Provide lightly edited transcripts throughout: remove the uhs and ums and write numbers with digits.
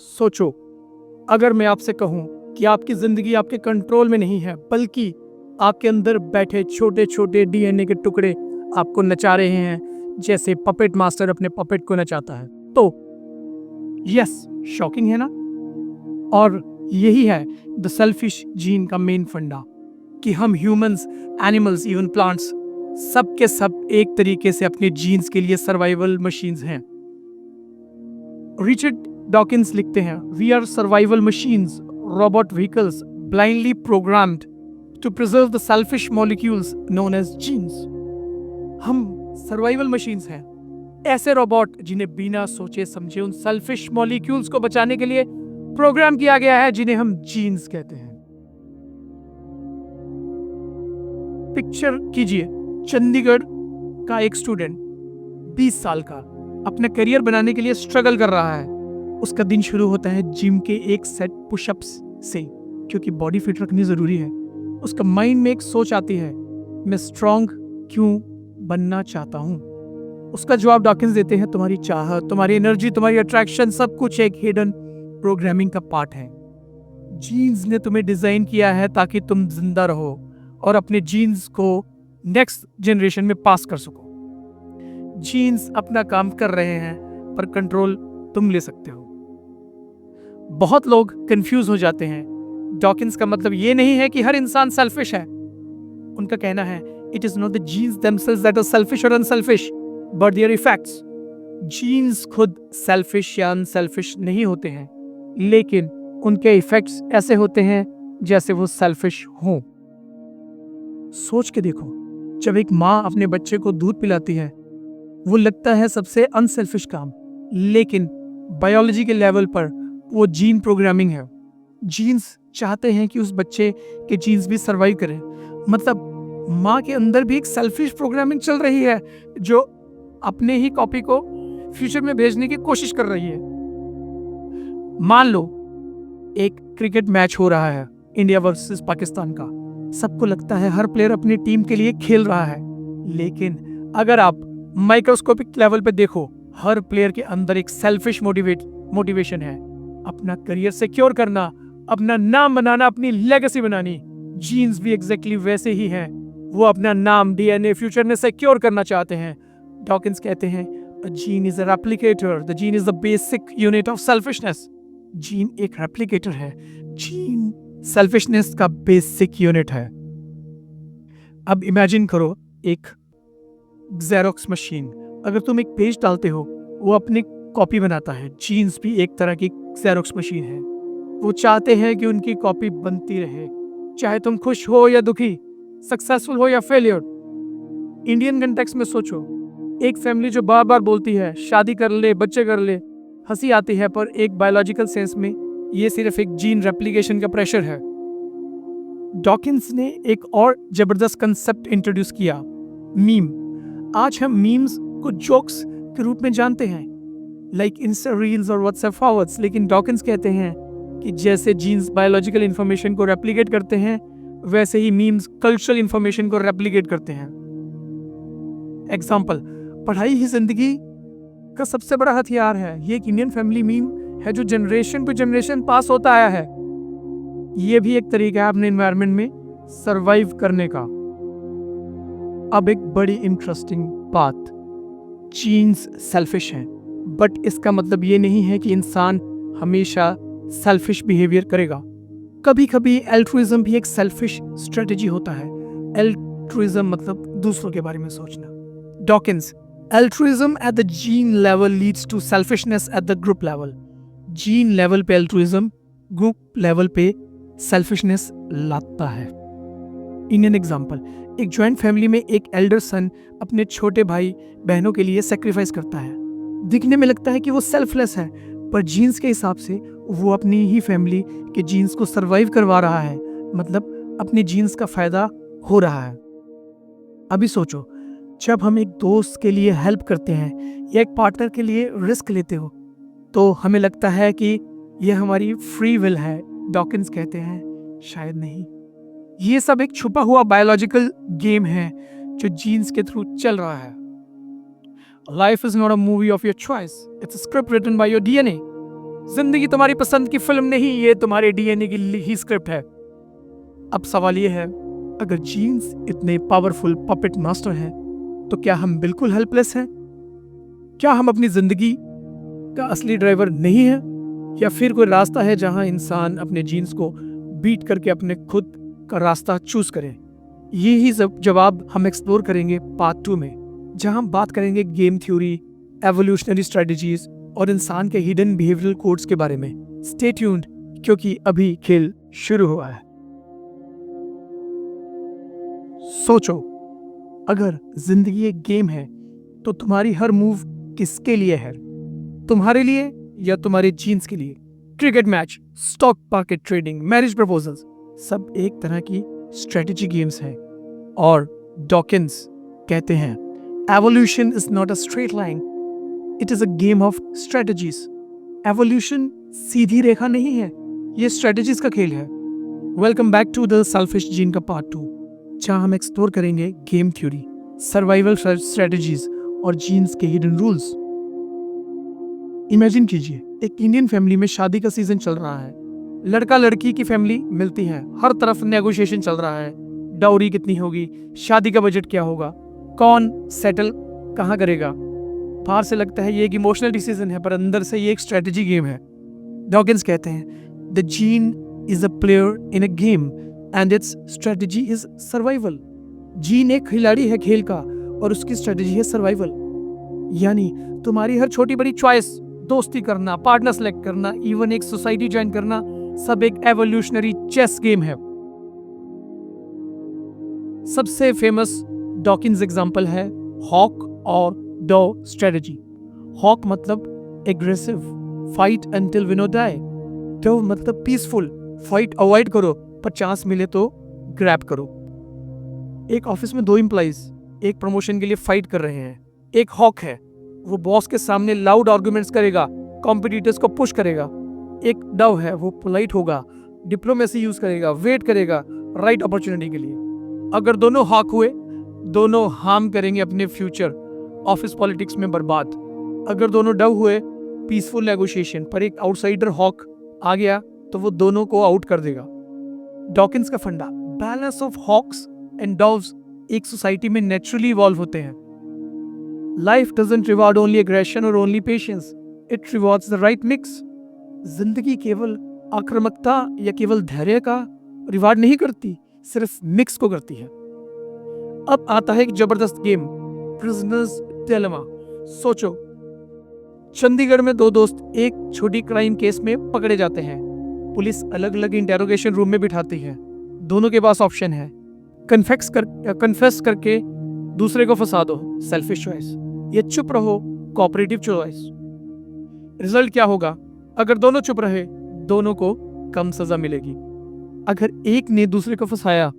सोचो, अगर मैं आपसे कहूं कि आपकी जिंदगी आपके कंट्रोल में नहीं है, बल्कि आपके अंदर बैठे छोटे छोटे डीएनए के टुकड़े आपको नचा रहे हैं, जैसे पपेट मास्टर अपने पपेट को नचाता है, तो यस, शॉकिंग है ना। और यही है द सेल्फिश जीन का मेन फंडा, कि हम ह्यूमंस, एनिमल्स, इवन प्लांट्स, सब के सब एक तरीके से अपने जीन्स के लिए सर्वाइवल मशीन्स हैं। रिचर्ड डॉकिंस लिखते हैं, we are survival machines, robot vehicles blindly programmed to preserve the selfish molecules known as genes. हम सर्वाइवल मशीन्स हैं, ऐसे रोबोट जिन्हें बिना सोचे समझे उन सेल्फिश मॉलिक्यूल्स को बचाने के लिए प्रोग्राम किया गया है, जिन्हें हम जीन्स कहते हैं। पिक्चर कीजिए, चंडीगढ़ का एक स्टूडेंट 20 साल का अपना करियर बनाने के लिए स्ट्रगल कर रहा है। उसका दिन शुरू होता है जिम के एक सेट पुशअप्स से, क्योंकि बॉडी फिट रखनी जरूरी है। उसका माइंड में एक सोच आती है, मैं स्ट्रांग क्यों बनना चाहता हूं। उसका जवाब डॉकिंस देते हैं, तुम्हारी चाहत, तुम्हारी एनर्जी, तुम्हारी अट्रैक्शन, सब कुछ एक हिडन प्रोग्रामिंग का पार्ट है। जीन्स ने तुम्हें डिजाइन किया है ताकि तुम जिंदा रहो और अपने जीन्स को नेक्स्ट जनरेशन में पास कर सको। जीन्स अपना काम कर रहे हैं, पर कंट्रोल तुम ले सकते हो। बहुत लोग कंफ्यूज हो जाते हैं। डॉकिंस का मतलब ये नहीं है कि हर इंसान सेल्फिश है। उनका कहना है, it is not the genes themselves that are selfish or unselfish, but their effects। Genes खुद सेल्फिश या अनसेल्फिश नहीं होते हैं, लेकिन उनके इफेक्ट्स ऐसे होते हैं जैसे वो सेल्फिश हों। सोच के देखो, जब एक माँ अपने बच्चे को दूध पिलाती है, वो लगता है सबसे अनसेल्फिश काम, लेकिन बायोलॉजी के लेवल पर वो जीन प्रोग्रामिंग है। जीन्स चाहते हैं कि उस बच्चे के जीन्स भी सर्वाइव करें। मतलब माँ के अंदर भी एक सेल्फिश प्रोग्रामिंग चल रही है, जो अपने ही कॉपी को फ्यूचर में भेजने की कोशिश कर रही है। मान लो एक क्रिकेट मैच हो रहा है, इंडिया वर्सेस पाकिस्तान का। सबको लगता है हर प्लेयर अपनी टीम के लिए खेल रहा है, लेकिन अगर आप माइक्रोस्कोपिक लेवल पे देखो, हर प्लेयर के अंदर एक सेल्फिश मोटिवेशन है, अपना करियर सिक्योर करना, अपना नाम बनाना, अपनी लेगेसी बनानी। जीन्स भी एग्जैक्टली वैसे ही हैं, वो अपना नाम, डीएनए फ्यूचर में सिक्योर करना चाहते हैं। डॉकिंस कहते हैं, a gene is a replicator, the gene is the basic unit of selfishness। Gene एक रेप्लिकेटर है, जीन सेल्फिशनेस का बेसिक यूनिट है। अब इमेजिन करो एक जेरोक्स मशीन। अगर तुम एक पेज डालते हो, वो अपनी कॉपी बनाता है। जीन्स भी एक तरह की जेरोक्स मशीन है। वो चाहते हैं कि उनकी कॉपी बनती रहे, चाहे तुम खुश हो या दुखी, सक्सेसफुल हो या फेलियर। इंडियन कंटेक्स्ट में सोचो, एक फैमिली जो बार बार बोलती है शादी कर ले, बच्चे कर ले, हंसी आती है, पर एक बायोलॉजिकल सेंस में ये सिर्फ एक जीन रेप्लिकेशन का प्रेशर है। डॉकिंस ने एक और जबरदस्त कंसेप्ट इंट्रोड्यूस किया, मीम। आज हम मीम्स को जोक्स के रूप में जानते हैं, लाइक इंस्टा रील्स और व्हाट्सएप फॉरवर्ड्स, लेकिन डॉकिंस कहते हैं कि जैसे जीन्स बायोलॉजिकल इंफॉर्मेशन को रेप्लिकेट करते हैं, वैसे ही मीम्स कल्चरल इंफॉर्मेशन को रेप्लिकेट करते हैं। एग्जाम्पल, पढ़ाई ही जिंदगी का सबसे बड़ा हथियार है। ये एक इंडियन फैमिली मीम है जो जनरेशन टू जनरेशन पास होता आया है। ये भी एक तरीका है अपने एनवायरनमेंट में सरवाइव करने का। अब एक बड़ी इंटरेस्टिंग बात, जीन्स सेल्फिश हैं, बट इसका मतलब ये नहीं है कि इंसान हमेशा सेल्फिश बिहेवियर करेगा। कभी कभी एल्ट्रुइज्म भी एक सेल्फिश स्ट्रेटेजी होता है। एल्ट्रुइज्म मतलब दूसरों के बारे में सोचना। Dawkins, altruism at the gene level leads to selfishness at the group level। Gene level पे altruism ग्रुप लेवल पे सेल्फिशनेस लाता है। इंडियन एग्जांपल, एक जॉइंट फैमिली में एक एल्डर सन अपने छोटे भाई बहनों के लिए सेक्रीफाइस करता है। दिखने में लगता है कि वो सेल्फलेस है, पर जीन्स के हिसाब से वो अपनी ही फैमिली के जीन्स को सर्वाइव करवा रहा है, मतलब अपने जीन्स का फायदा हो रहा है। अभी सोचो, जब हम एक दोस्त के लिए हेल्प करते हैं या एक पार्टनर के लिए रिस्क लेते हो, तो हमें लगता है कि यह हमारी फ्री विल है। डॉकिंस कहते हैं, शायद नहीं, ये सब एक छुपा हुआ बायोलॉजिकल गेम है जो जीन्स के थ्रू चल रहा है। Life is not a movie of your choice, it's a script written by your DNA. जिंदगी तुम्हारी पसंद की फिल्म नहीं, ये तुम्हारे डीएनए की ही स्क्रिप्ट है। अब सवाल ये है, अगर जीन्स इतने पावरफुल पपेट मास्टर हैं, तो क्या हम बिल्कुल हेल्पलेस हैं? क्या हम अपनी जिंदगी का असली ड्राइवर नहीं है, या फिर कोई रास्ता है जहां इंसान अपने जीन्स को बीट करके अपने खुद का रास्ता चूज करें? यही सब जवाब हम एक्सप्लोर करेंगे पार्ट 2 में, जहां हम बात करेंगे गेम थ्योरी, एवोल्यूशनरी स्ट्रेटजीज और इंसान के हिडन बिहेवियरल कोड्स के बारे में। स्टे ट्यून्ड, क्योंकि अभी खेल शुरू हुआ है। सोचो, अगर जिंदगी एक गेम है तो तुम्हारी हर मूव किसके लिए है? तुम्हारे लिए या तुम्हारे जीन्स के लिए? Cricket match, stock market trading, marriage proposals, सब एक तरह की स्ट्रेटेजी गेम्स हैं। और डॉकिंस कहते हैं, evolution is not a straight line, it is a game of strategies. Evolution सीधी रेखा नहीं है, ये स्ट्रेटजीज का खेल है। Welcome back to the selfish gene का पार्ट 2, जहां हम एक्सप्लोर करेंगे गेम थ्योरी, सर्वाइवल स्ट्रेटजीज और जीन्स के हिडन रूल्स। इमेजिन कीजिए, एक इंडियन फैमिली में शादी का सीजन चल रहा है। लड़का लड़की की फैमिली मिलती है, हर तरफ नेगोशिएशन चल रहा है। डाउरी कितनी होगी, शादी का बजट क्या होगा, कौन सेटल कहाँ करेगा। बाहर से लगता है ये एक इमोशनल डिसीजन है, पर अंदर से ये एक स्ट्रेटजी गेम है। डॉकिंस कहते हैं, the gene is a player in a game and it's strategy is survival. Gene एक खिलाड़ी है खेल का और उसकी स्ट्रेटजी है सर्वाइवल। यानी तुम्हारी हर छोटी बड़ी चॉइस, दोस्ती करना, पार्टनर सेलेक्ट करना, इवन एक सोसाइटी ज्वाइन करना, सब एक एवोल्यूशनरी चेस गेम है। सबसे फेमस डॉकिंस एग्जांपल है हॉक और डो स्ट्रेटजी। हॉक मतलब एग्रेसिव, फाइट अंटिल विन और डाई। डो मतलब पीसफुल, फाइट अवॉइड करो, पर चांस मिले तो ग्रैब करो। एक ऑफिस में 2 एम्प्लॉइज एक प्रमोशन के लिए फाइट कर रहे हैं। एक हॉक है, वो बॉस के सामने लाउड आर्गुमेंट्स करेगा, कॉम्पिटिटर्स को पुश करेगा। एक डव है, वो पोलाइट होगा, डिप्लोमेसी यूज करेगा, वेट करेगा राइट अपॉर्चुनिटी के लिए। अगर दोनों हॉक हुए, दोनों हार्म करेंगे अपने फ्यूचर, ऑफिस पॉलिटिक्स में बर्बाद। अगर दोनों डव हुए, पीसफुल नेगोशिएशन, पर एक आउटसाइडर हॉक आ गया तो वो दोनों को आउट कर देगा। डॉकिंस का फंडा, balance of hawks and doves एक सोसाइटी में नेचुरली इवॉल्व होते हैं। Life doesn't reward only aggression और only patience, it rewards the right mix. जिंदगी केवल आक्रामकता या केवल धैर्य का रिवार्ड नहीं करती, सिर्फ मिक्स को करती है। अब आता है एक जबरदस्त गेम, प्रिजनर्स डिलेमा। सोचो, चंडीगढ़ में 2 दोस्त एक छोटी क्राइम केस में पकड़े जाते हैं। पुलिस अलग अलग इंटेरोगेशन रूम में बिठाती है। दोनों के पास ऑप्शन है, कन्फेस करके दूसरे को फंसा दो, सेल्फिश चॉइस, ये चुप रहो, कोऑपरेटिव चॉइस। रिजल्ट क्या होगा? अगर दोनों चुप रहे, दोनों को कम सजा मिलेगी। अगर एक ने दूसरे को फंसाया,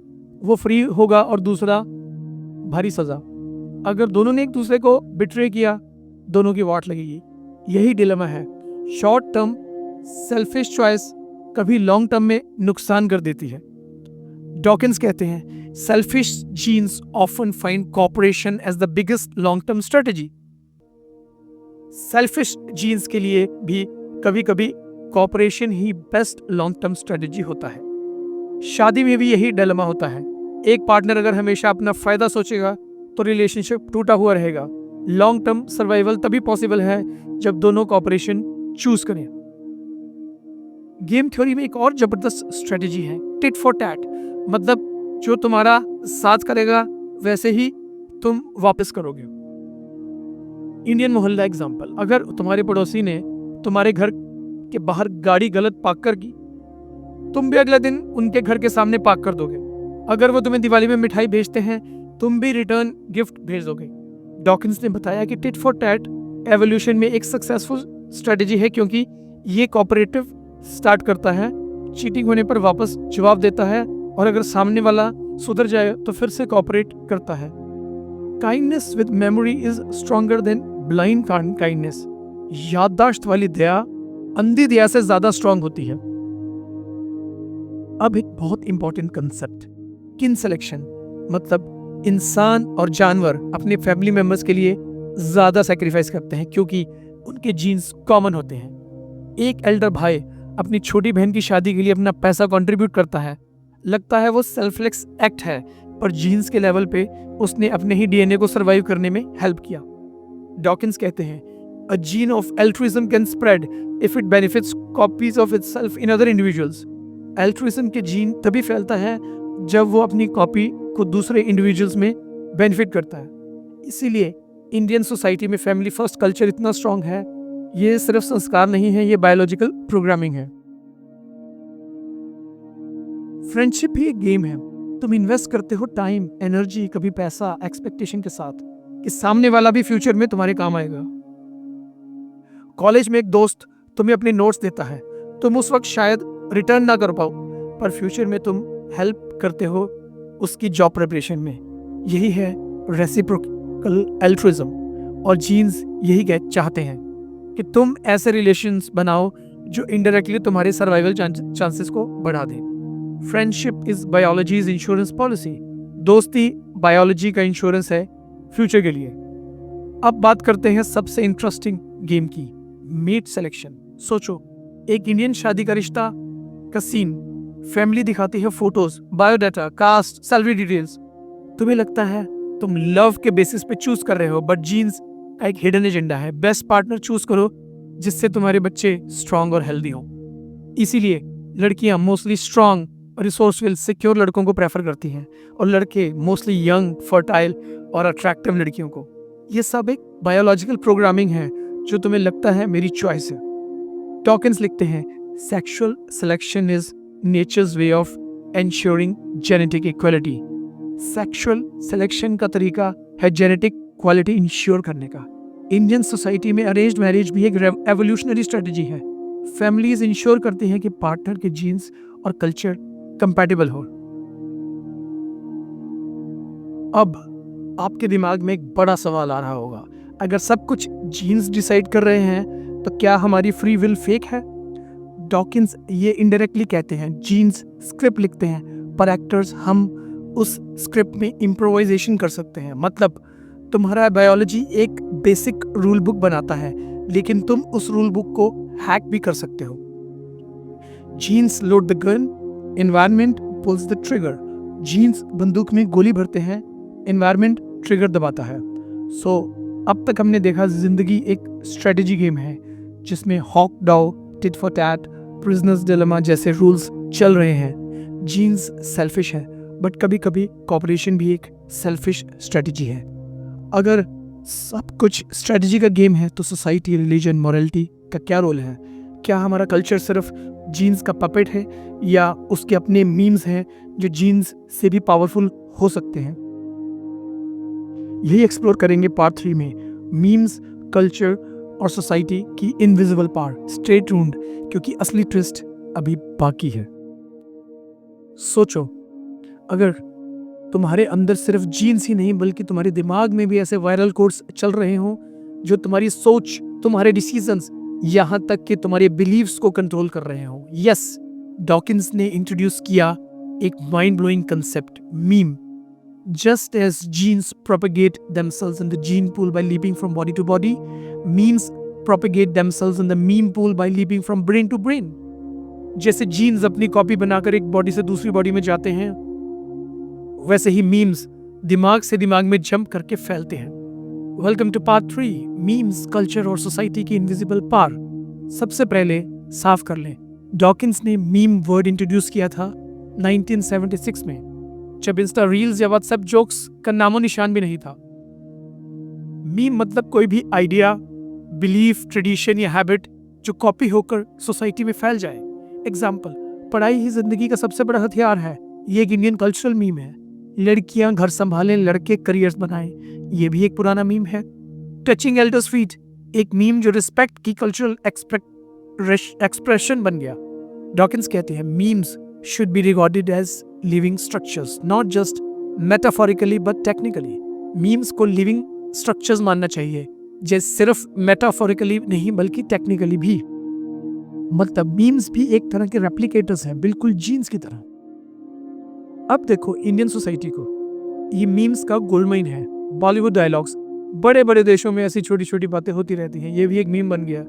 वो फ्री होगा और दूसरा भारी सजा। अगर दोनों ने एक दूसरे को बिट्रे किया, दोनों की वाट लगेगी। यही डिलेमा है। शॉर्ट टर्म सेल्फिश चॉइस कभी लॉन्ग टर्म में नुकसान कर देती है। डॉकिंस कहते हैं, selfish genes often find cooperation as the biggest long term strategy. Selfish genes के लिए भी कभी कभी कोऑपरेशन ही बेस्ट लॉन्ग टर्म स्ट्रेटजी होता है। शादी में भी यही डिलेमा होता है। एक पार्टनर अगर हमेशा अपना फायदा सोचेगा तो रिलेशनशिप टूटा हुआ रहेगा। लॉन्ग टर्म सर्वाइवल तभी पॉसिबल है जब दोनों कोऑपरेशन चूज करें। गेम थ्योरी में एक और जबरदस्त स्ट्रेटजी है, टिट फॉर टैट। मतलब जो तुम्हारा साथ करेगा वैसे ही तुम वापस करोगे। इंडियन मोहल्ला एग्जांपल, अगर तुम्हारे पड़ोसी ने तुम्हारे घर के बाहर गाड़ी गलत पार्क कर की, तुम भी अगले दिन उनके घर के सामने पार्क कर दोगे। अगर वो तुम्हें दिवाली में मिठाई भेजते हैं, तुम भी रिटर्न गिफ्ट भेज दोगे। डॉकिंस ने बताया कि टिट फॉर टैट एवोल्यूशन में एक सक्सेसफुल स्ट्रेटजी है, क्योंकि ये कोऑपरेटिव स्टार्ट करता है, चीटिंग होने पर वापस जवाब देता है, और अगर सामने वाला सुधर जाए तो फिर से कोऑपरेट करता है। Kindness with memory is stronger than blind kindness. याददाश्त वाली दया अंधी दया से ज्यादा स्ट्रांग होती है। अब एक बहुत इंपॉर्टेंट कंसेप्ट, किन सिलेक्शन। मतलब इंसान और जानवर अपने फैमिली मेंबर्स के लिए ज्यादा सैक्रिफाइस करते हैं, क्योंकि उनके जीन्स कॉमन होते हैं। एक एल्डर भाई अपनी छोटी बहन की शादी के लिए अपना पैसा कंट्रीब्यूट करता है। लगता है वो सेल्फलेस एक्ट है, पर जीन्स के लेवल पे उसने अपने ही डीएनए को सरवाइव करने में हेल्प किया। डॉकिंस कहते हैं, A gene of altruism can spread if it benefits copies of itself in other individuals. Altruism के जीन तभी फैलता है जब वो अपनी कॉपी को दूसरे इंडिविजुअल्स में बेनिफिट करता है। इसीलिए इंडियन सोसाइटी में फैमिली फर्स्ट कल्चर इतना स्ट्रांग है। ये सिर्फ संस्कार नहीं है, ये बायोलॉजिकल प्रोग्रामिंग है। फ्रेंडशिप ही एक गेम है। तुम इन्वेस्ट करते हो टाइम, एनर्जी, कभी पैसा, एक्सपेक्टेशन के साथ कि सामने वाला भी फ्यूचर में तुम्हारे काम आएगा। कॉलेज में एक दोस्त तुम्हें अपने नोट्स देता है, तुम उस वक्त शायद रिटर्न ना कर पाओ, पर फ्यूचर में तुम हेल्प करते हो उसकी जॉब प्रिपरेशन में। यही है रेसिप्रोकल एल्ट्रुइज्म, और जीन्स यही चाहते हैं कि तुम ऐसे रिलेशंस बनाओ जो इनडायरेक्टली तुम्हारे सर्वाइवल चांसेस को बढ़ा दें। Friendship is biology's insurance policy. दोस्ती बायोलॉजी का इंश्योरेंस है फ्यूचर के लिए। अब बात करते हैं सबसे इंटरेस्टिंग गेम की, मेट सिलेक्शन। सोचो, एक इंडियन शादी का रिश्ता का सीन, फैमिली दिखाती है photos, biodata, caste, salary details. तुम्हें लगता है तुम लव के बेसिस पे चूज कर रहे हो, बट जीन्स का एक हिडन एजेंडा है। बेस्ट पार्टनर चूज करो जिससे तुम्हारे बच्चे स्ट्रांग और हेल्दी हो। इसीलिए लड़कियां मोस्टली स्ट्रांग, रिसोर्सफुल, सिक्योर लड़कों को प्रेफर करती हैं, और लड़के मोस्टली यंग, फर्टाइल और अट्रैक्टिव लड़कियों को। ये सब एक बायोलॉजिकल प्रोग्रामिंग है जो तुम्हें लगता है मेरी चॉइस है। डॉकिंस लिखते हैं, sexual selection is nature's way of ensuring genetic equality. Sexual selection का तरीका है जेनेटिक क्वालिटी इंश्योर करने का। इंडियन सोसाइटी में अरेंज्ड मैरिज भी एक एवोल्यूशनरी स्ट्रेटजी है। फैमिलीज इंश्योर करती हैं कि पार्टनर के जीन्स और कल्चर कंपैटिबल हो। अब आपके दिमाग में एक बड़ा सवाल आ रहा होगा, अगर सब कुछ जीन्स डिसाइड कर रहे हैं तो क्या हमारी फ्री विल फेक है? डॉकिंस ये इनडायरेक्टली कहते हैं, जीन्स स्क्रिप्ट लिखते हैं, पर एक्टर्स हम उस स्क्रिप्ट में इम्प्रोवाइजेशन कर सकते हैं। मतलब तुम्हारा बायोलॉजी एक बेसिक रूल बुक बनाता है, लेकिन तुम उस रूल बुक को हैक भी कर सकते हो। Genes load the gun, environment pulls the trigger. Genes बंदूक में गोली भरते हैं, एनवायरनमेंट ट्रिगर दबाता है। सो अब तक हमने देखा जिंदगी एक स्ट्रेटेजी गेम है जिसमें हॉक डाउ, tit for tat, prisoners dilemma जैसे रूल्स चल रहे हैं। जीन्स सेल्फिश है, बट कभी कभी कॉपरेशन भी एक सेल्फिश स्ट्रेटेजी है। अगर सब कुछ स्ट्रेटेजी का गेम है तो सोसाइटी, रिलीजन, मॉरलिटी का क्या रोल है? क्या हमारा कल्चर सिर्फ जीन्स का पपेट है, या उसके अपने मीम्स हैं जो जीन्स से भी पावरफुल हो सकते हैं? यही एक्सप्लोर करेंगे पार्ट 3 में, मीम्स, कल्चर और सोसाइटी की इनविजिबल पावर। स्टे ट्यून्ड, क्योंकि असली ट्विस्ट अभी बाकी है। सोचो, अगर तुम्हारे अंदर सिर्फ जीन्स ही नहीं बल्कि तुम्हारे दिमाग में भी ऐसे वायरल कोड्स चल रहे हों जो तुम्हारी सोच, तुम्हारे डिसीजंस, यहाँ तक कि तुम्हारे बिलीव्स को कंट्रोल कर रहे हों। यस, डॉकिंस ने इंट्रोड्यूस किया एक mind blowing concept, meme. Just as genes propagate themselves in the gene pool by leaping from body to body, memes propagate themselves in the meme pool by leaping from brain to brain. जैसे jeans अपनी copy बनाकर एक body से दूसरी body में जाते हैं, वैसे ही मीम्स दिमाग से दिमाग में जंप करके फैलते हैं। Welcome to part 3, memes, culture और सोसाइटी की इनविजिबल पावर। सबसे पहले साफ कर लें, डॉकिंस ने मीम वर्ड इंट्रोड्यूस किया था 1976 में, जब इंस्टा रील्स या व्हाट्सएप जोक्स का नामो निशान भी नहीं था। मीम मतलब कोई भी आइडिया, बिलीफ, ट्रेडिशन या हैबिट जो कॉपी होकर सोसाइटी में फैल जाए। एग्जाम्पल, पढ़ाई ही जिंदगी का सबसे बड़ा हथियार है, ये एक इंडियन कल्चरल मीम है। लड़कियां घर संभालें, लड़के करियर्स बनाएं, ये भी एक पुराना मीम है। टचिंग एल्डर्स फीट, एक मीम जो रिस्पेक्ट की कल्चरल एक्सप्रेशन बन गया। डॉकिंस कहते हैं, memes should be regarded as living structures, not just metaphorically but technically. Memes को living structures मानना चाहिए, जैसे सिर्फ metaphorically नहीं बल्कि technically भी। मतलब memes भी एक तरह के replicators हैं, बिल्कुल जीन्स की तरह। अब देखो इंडियन सोसाइटी को, ये memes का गोल्डमाइन है। बॉलीवुड डायलॉग्स, बड़े बड़े देशों में ऐसी छोटी छोटी बातें होती रहती हैं, ये भी एक मीम बन गया।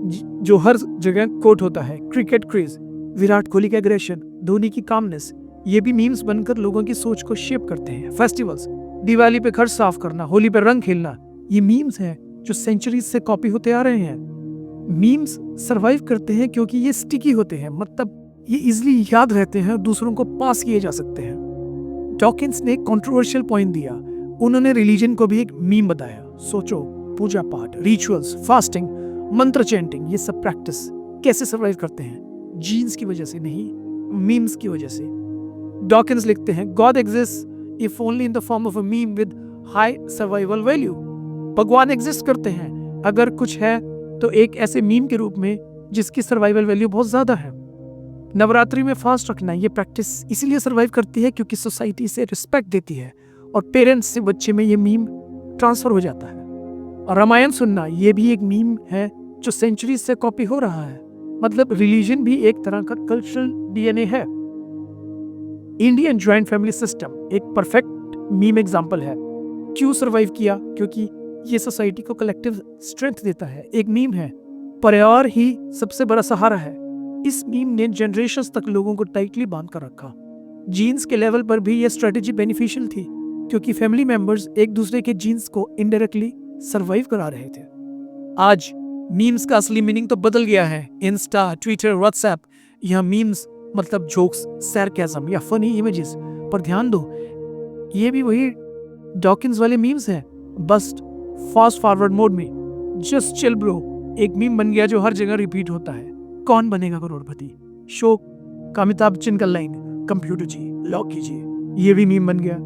जो हर जगह कोट होता है, क्रिकेट क्रेज, विराट कोहली का एग्रेशन, धोनी की कामनेस, ये भी मीम्स बनकर लोगों की सोच को शेप करते हैं। फेस्टिवल्स, दिवाली पे घर साफ करना, होली पे रंग खेलना, ये मीम्स हैं जो सेंचुरीज से कॉपी होते आ रहे हैं। मीम्स सरवाइव करते हैं क्योंकि ये स्टिकी होते हैं, मतलब ये इजिली याद रहते हैं, दूसरों को पास किए जा सकते हैं। डॉकिंस ने कंट्रोवर्शियल पॉइंट दिया, उन्होंने रिलीजन को भी एक मीम बताया। सोचो, पूजा पाठ, रिचुअल्स, फास्टिंग, मंत्र चैंटिंग, ये सब प्रैक्टिस कैसे सरवाइव करते हैं? जीन्स की वजह से नहीं, मीम्स की वजह से। डॉकिंस लिखते हैं, God exist if only in the form of a meme with high survival value. भगवान एग्जिस्ट करते हैं अगर कुछ है तो एक ऐसे मीम के रूप में जिसकी सर्वाइवल वैल्यू बहुत ज्यादा है। नवरात्रि में फास्ट रखना, ये प्रैक्टिस इसीलिए सर्वाइव करती है क्योंकि सोसाइटी से रिस्पेक्ट देती है और पेरेंट्स से बच्चे में ये मीम ट्रांसफर हो जाता है। और रामायण सुनना, ये भी एक मीम है जो सेंचुरी से कॉपी हो रहा है। मतलब रिलीजन भी एक तरह का कल्चरल डीएनए है। इंडियन ज्वाइंट फैमिली सिस्टम एक परफेक्ट मीम एग्जांपल है। क्यों सर्वाइव किया? क्योंकि ये सोसाइटी को कलेक्टिव स्ट्रेंथ देता है। एक मीम है, परिवार ही सबसे बड़ा सहारा है। इस मीम ने जनरेशंस तक लोगों को टाइटली बांध कर रखा। जीन्स के लेवल पर भी यह स्ट्रेटेजी बेनिफिशियल थी क्योंकि फैमिली मेंबर्स एक दूसरे के जीन्स को इनडायरेक्टली सरवाइव करा रहे थे। आज मीम्स का असली मीनिंग तो बदल गया है। इंस्टा, ट्विटर, व्हाट्सएप, यहाँ मीम्स मतलब जोक्स, सरकाज़म या फनी इमेजेस। पर ध्यान दो, ये भी वही डॉकिंस वाले मीम्स हैं, बस फास्ट फॉरवर्ड मोड में। जस्ट चिल ब्रो एक मीम बन गया जो हर जगह रिपीट होता है। कौन बनेगा करोड़पति? शो का अमिताभ बच्चन का लाइन, कंप्यूटर जी लॉक कीजिए, ये भी मीम बन गया।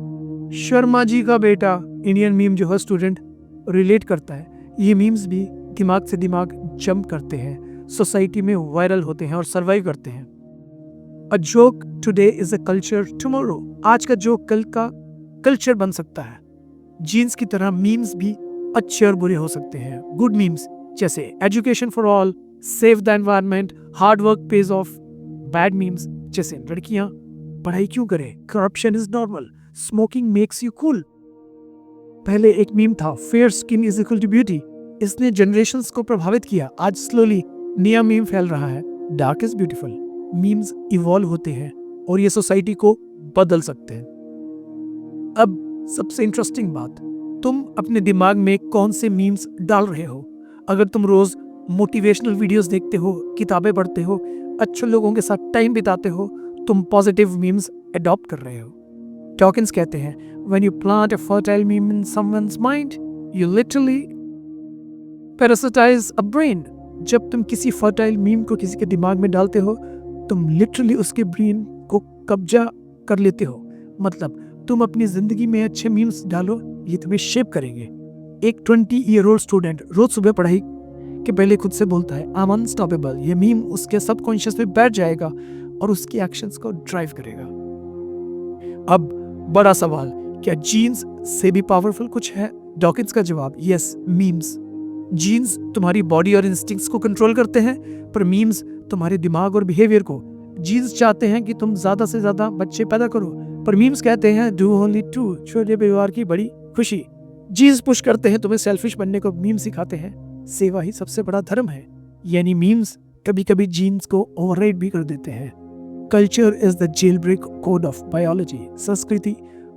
शर्मा जी का बेटा, इंडियन मीम जो हर स्टूडेंट रिलेट करता है। ये मीम्स भी दिमाग से दिमाग जंप करते हैं, सोसाइटी में वायरल होते हैं और सर्वाइव करते हैं। A joke today is a culture tomorrow. आज का जोक कल का कल्चर बन सकता है। जीन्स की तरह मीम्स भी अच्छे और बुरे हो सकते हैं। गुड मीम्स जैसे education for all, save the environment, hard work pays off. Bad memes जैसे लड़कियां पढ़ाई क्यों करें, corruption is normal, smoking makes you cool. पहले एक मीम था, fair skin is equal to beauty. इसने जनरेशंस को प्रभावित किया। आज स्लोली नया मीम फैल रहा है, dark is beautiful. Memes evolve होते हैं और ये सोसाइटी को बदल सकते हैं। अब सबसे इंटरेस्टिंग बात, तुम अपने दिमाग में कौन से मीम्स डाल रहे हो? अगर तुम रोज मोटिवेशनल वीडियोस देखते हो, किताबें पढ़ते हो, अच्छे लोगों के साथ टाइम बिताते हो, तुम पॉजिटिव मीम्स अडॉप्ट कर रहे हो। डॉकिंस कहते हैं, when you plant a fertile meme in someone's mind, you literally parasitize a brain. जब तुम किसी फर्टाइल मीम को किसी के दिमाग में डालते हो, तुम लिटरली उसके ब्रेन को कब्जा कर लेते हो। मतलब तुम अपनी जिंदगी में अच्छे मीम्स डालो, ये तुम्हें शेप करेंगे। एक 20-year-old स्टूडेंट रोज सुबह पढ़ाई के पहले खुद से बोलता है, आई एम अनस्टॉपेबल। ये मीम उसके सबकॉन्शियस में बैठ जाएगा और उसकी एक्शंस को ड्राइव करेगा। अब बड़ा सवाल, क्या जीन्स से भी पावरफुल कुछ है? डॉकिंस का जवाब, यस, मीम्स। जीन्स तुम्हारी बॉडी और इंस्टिंक्ट्स को कंट्रोल करते हैं, पर मीम्स तुम्हारे दिमाग और बिहेवियर को। जीन्स चाहते हैं कि तुम ज्यादा से ज्यादा बच्चे पैदा करो, पर मीम्स कहते हैं डू ओनली 2, छोटे परिवार की बड़ी खुशी। जीन्स पुश करते हैं तुम्हें सेल्फिश बनने को, मीम्स सिखाते हैं सेवा ही सबसे बड़ा धर्म है। यानी मीम्स कभी कभी जीन्स को ओवरराइड भी कर देते हैं। Culture is the jailbreak code of biology. संस्कृति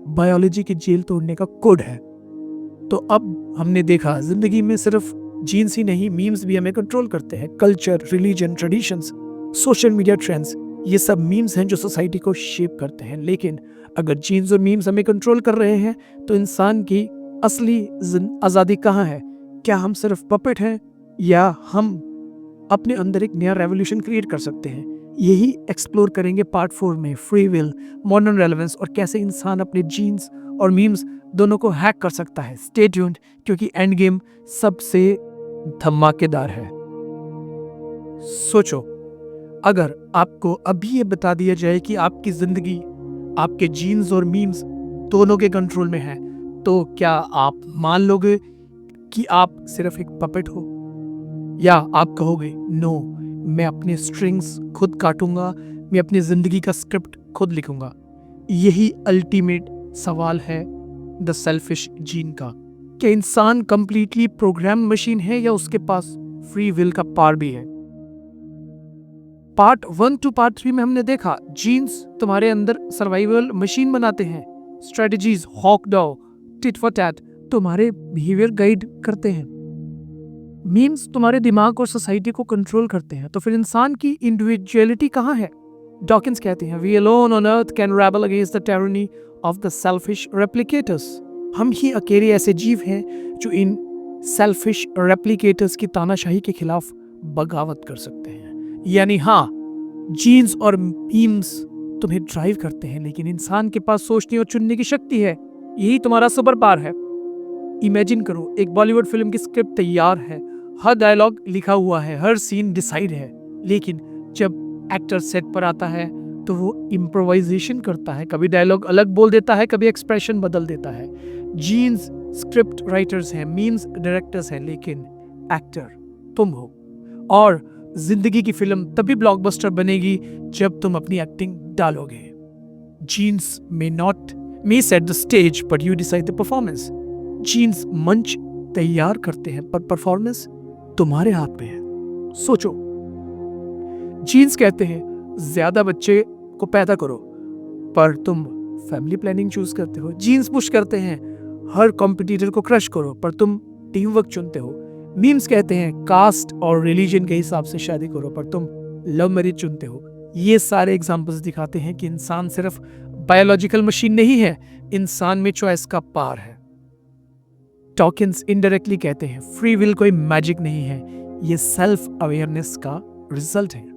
बायोलॉजी की जेल तोड़ने का कोड है। तो अब हमने देखा जिंदगी में सिर्फ जीन्स ही नहीं, मीम्स भी हमें कंट्रोल करते हैं। Culture, religion, traditions, social media trends, ये सब मीम्स हैं जो सोसाइटी को शेप करते हैं। लेकिन अगर जीन्स और मीम्स हमें कंट्रोल कर रहे हैं तो इंसान की असली आज़ादी कहाँ है? क्या हम सिर्फ पपेट हैं या हम अपने अंदर एक नया रेवोल्यूशन क्रिएट कर सकते हैं? यही एक्सप्लोर करेंगे पार्ट 4 में, फ्री विल, मॉडर्न रेलेवेंस और कैसे इंसान अपने जीन्स और मीम्स दोनों को हैक कर सकता है। स्टे ट्यून्ड क्योंकि एंड गेम सबसे धमाकेदार है। सोचो, अगर आपको अभी ये बता दिया जाए कि आपकी जिंदगी आपके जीन्स और मीम्स दोनों के कंट्रोल में है, तो क्या आप मान लोगे कि आप सिर्फ एक पपेट हो, या आप कहोगे नो, मैं अपने स्ट्रिंग्स खुद काटूंगा, मैं अपनी जिंदगी का स्क्रिप्ट खुद लिखूंगा? यही अल्टीमेट सवाल है द सेल्फिश जीन का। क्या इंसान कंप्लीटली प्रोग्राम मशीन है या उसके पास फ्री विल का पार भी है। पार्ट 1 टू पार्ट 3 में हमने देखा जीन्स तुम्हारे अंदर सर्वाइवल मशीन बनाते हैं, स्ट्रेटजीज हॉक डाउ टिट फॉर टैट तुम्हारे बिहेवियर गाइड करते हैं, मीम्स तुम्हारे दिमाग और सोसाइटी को कंट्रोल करते हैं। तो फिर इंसान की इंडिविजुअलिटी कहाँ है? डॉकिंस कहते हैं we alone on earth can rebel against the tyranny of the selfish replicators. हम ही अकेले ऐसे जीव हैं जो इन सेल्फिश रेप्लिकेटर्स की तानाशाही के खिलाफ बगावत कर सकते हैं। यानी हाँ, जीन्स और मीम्स तुम्हें ड्राइव करते हैं, लेकिन इंसान के पास सोचने और चुनने की शक्ति है। यही तुम्हारा सुपर पावर है। इमेजिन करो, एक बॉलीवुड फिल्म की स्क्रिप्ट तैयार है, हर डायलॉग लिखा हुआ है, हर सीन डिसाइड है, लेकिन जब एक्टर सेट पर आता है तो वो इम्प्रोवाइजेशन करता है, कभी डायलॉग अलग बोल देता है, कभी एक्सप्रेशन बदल देता है। जीन्स स्क्रिप्ट राइटर्स हैं, मीम्स डायरेक्टर्स हैं, लेकिन एक्टर तुम हो। और जिंदगी की फिल्म तभी ब्लॉकबस्टर बनेगी जब तुम अपनी एक्टिंग डालोगे। Genes may set the stage but you decide the performance. Genes मंच तैयार करते हैं पर परफॉर्मेंस तुम्हारे हाथ में है। सोचो, जीन्स कहते हैं ज्यादा बच्चे को पैदा करो पर तुम फैमिली प्लानिंग चूज करते हो। जीन्स पुश करते हैं हर कॉम्पिटिटर को क्रश करो पर तुम टीम वर्क चुनते हो। मीम्स कहते हैं कास्ट और रिलीजन के हिसाब से शादी करो पर तुम लव मैरिज चुनते हो। ये सारे एग्जांपल्स दिखाते हैं कि इंसान सिर्फ बायोलॉजिकल मशीन नहीं है, इंसान में चॉइस का पार है। डॉकिंस इनडायरेक्टली कहते हैं फ्री विल कोई मैजिक नहीं है, ये सेल्फ अवेयरनेस का रिजल्ट है।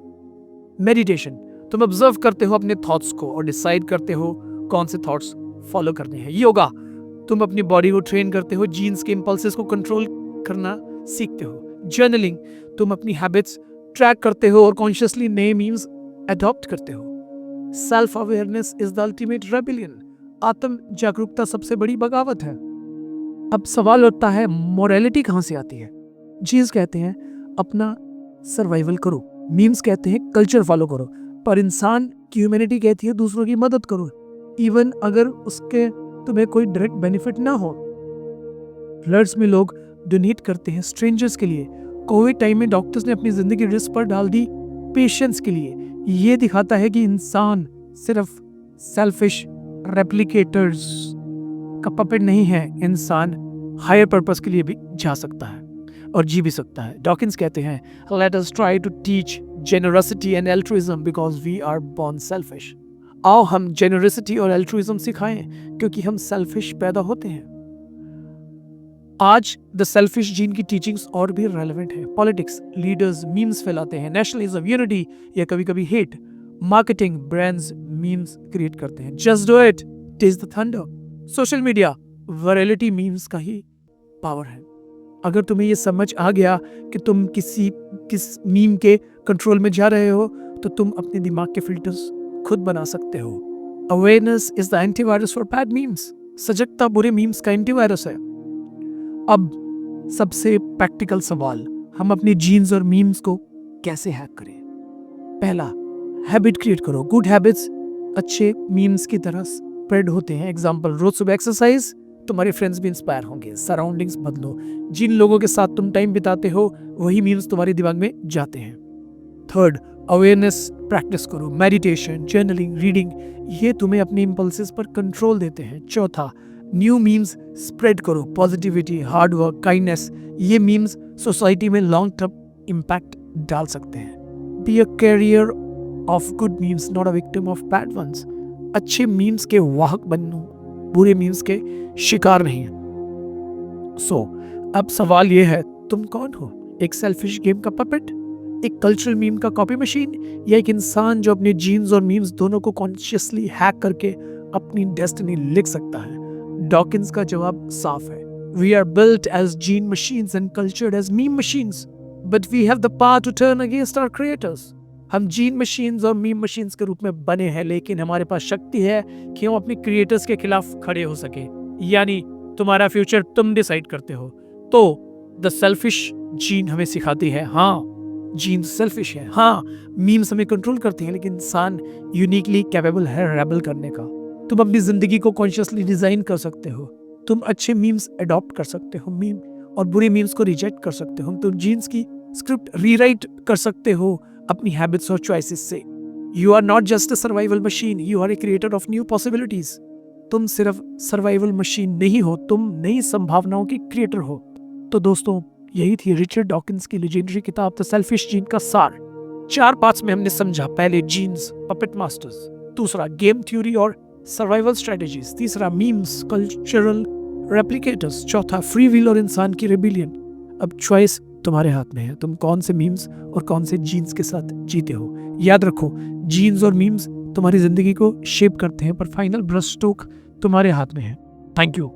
मेडिटेशन, तुम ऑब्जर्व करते हो अपने थॉट्स को और डिसाइड करते हो कौन से थॉट्स फॉलो करने हैं। योगा, तुम अपनी बॉडी को ट्रेन करते हो, जीन्स के इंपल्सेस को कंट्रोल करना सीखते हो। जर्नलिंग, तुम अपनी हैबिट्स ट्रैक करते हो और कॉन्शियसली नए मीम्स अडॉप्ट करते हो। Self awareness is the ultimate rebellion, आत्म जागरूकता सबसे बड़ी बगावत है। अब सवाल उठता है मोरालिटी कहां से आती है? जीन्स कहते हैं अपना सर्वाइवल करो, मीम्स कहते हैं कल्चर फॉलो करो, पर इंसान की ह्यूमैनिटी कहती है दूसरों की मदद करो, इवन अगर उसके तुम्हें कोई डायरेक्ट बेनिफिट ना हो। फ्लड्स में लोग डोनेट करते हैं स्ट्रेंजर्स के लिए। कोविड टाइम में डॉक्टर्स ने अपनी जिंदगी रिस्क पर डाल दी पेशेंट्स के लिए। ये दिखाता है कि इंसान सिर्फ सेल्फिश रेप्लिकेटर्स का पपेट नहीं है, इंसान हायर पर्पस के लिए भी जा सकता है और जी भी सकता है। डॉकिंस कहते हैं let us try to teach generosity and altruism because we are born selfish. आओ हम जेनरसिटी और एल्ट्रुइज्म सिखाएं क्योंकि हम सेल्फिश पैदा होते हैं। आज द सेल्फिश जीन की टीचिंग्स और भी रेलेवेंट है। पॉलिटिक्स, लीडर्स मीम्स फैलाते हैं, नेशनलिज्म, यूनिटी या कभी कभी hate. Marketing, brands memes create करते हैं। Just do it, taste the thunder. Social media virality memes का ही पावर है। अगर तुम्हें ये समझ आ गया कि तुम किस मीम के कंट्रोल में जा रहे हो तो तुम अपने दिमाग के फिल्टर्स खुद बना सकते हो। Awareness is the antivirus for bad memes. सजगता बुरे मीम्स का एंटीवायरस है। अब सबसे प्रैक्टिकल सवाल, हम अपने जीन्स और मीम्स को कैसे हैक करें? पहला, हैबिट क्रिएट करो। गुड हैबिट्स अच्छे मीम्स की तरह स्प्रेड होते हैं। एग्जांपल, रोज सुबह एक्सरसाइज, तुम्हारे फ्रेंड्स भी इंस्पायर होंगे। सराउंडिंग्स बदलो, जिन लोगों के साथ तुम टाइम बिताते हो वही मीम्स तुम्हारे दिमाग में जाते हैं। थर्ड, अवेयरनेस प्रैक्टिस करो। मेडिटेशन, जर्नलिंग, रीडिंग, ये तुम्हें अपने इंपल्सेस पर कंट्रोल देते हैं। चौथा, न्यू मीम्स स्प्रेड करो। पॉजिटिविटी, हार्ड वर्क, काइंडनेस, ये मीम्स सोसाइटी में लॉन्ग टर्म इम्पैक्ट डाल सकते हैं। Be a carrier of good memes, not a victim of bad ones. अच्छे मीम्स के वाहक बनो, बुरे मीम्स के शिकार नहीं। अब सवाल ये है, तुम कौन हो? एक सेल्फिश गेम का पपेट, एक कल्चरल मीम का कॉपी मशीन, या एक इंसान जो अपने जीन्स और मीम्स दोनों को कॉन्शियसली हैक करके अपनी डेस्टिनी लिख सकता है? डॉकिंस का जवाब साफ है। We are built as gene machines and cultured as meme machines, but we have the power to turn against our creators. हम जीन मशीन्स और मीम मशीन्स के रूप में बने हैं, लेकिन हमारे पास शक्ति है कि हम अपने क्रिएटर्स के खिलाफ खड़े हो सके। यानी तुम्हारा फ्यूचर तुम डिसाइड करते हो। तो द सेल्फिश जीन हमें सिखाती है, हाँ जीन सेल्फिश है, हाँ मीम्स हमें कंट्रोल करती हैं, लेकिन इंसान यूनिकली कैपेबल है रेबल करने का। तुम अपनी जिंदगी को कॉन्शियसली डिजाइन कर सकते हो। तुम अच्छे मीम्स अडॉप्ट कर सकते हो मीम और बुरे मीम्स को रिजेक्ट कर सकते हो। तुम जीन्स की स्क्रिप्ट रीराइट कर सकते हो अपनी हैबिट्स और चॉइसेस से। You are not just a survival machine, you are a creator of new possibilities. तुम सिर्फ सर्वाइवल मशीन नहीं हो, तुम नई संभावनाओं की क्रिएटर हो। तो दोस्तों, यही थी रिचर्ड डॉकिंस की लेजेंडरी किताब द सेल्फिश जीन का सार। 4 पार्ट्स में हमने समझा, पहले जीन्स, पपेट मास्टर्स, दूसरा गेम थ्योरी और सर्वाइवल स्ट्रेटेजीज, तीसरा मीम्स, कल्चरल रेप्लिकेटर्स, चौथा फ्री विल और इंसान की रेबिलियन। अब चॉइस तुम्हारे हाथ में है, तुम कौन से मीम्स और कौन से जीन्स के साथ जीते हो। याद रखो, जीन्स और मीम्स तुम्हारी जिंदगी को शेप करते हैं, पर फाइनल ब्रश स्ट्रोक तुम्हारे हाथ में है। Thank you.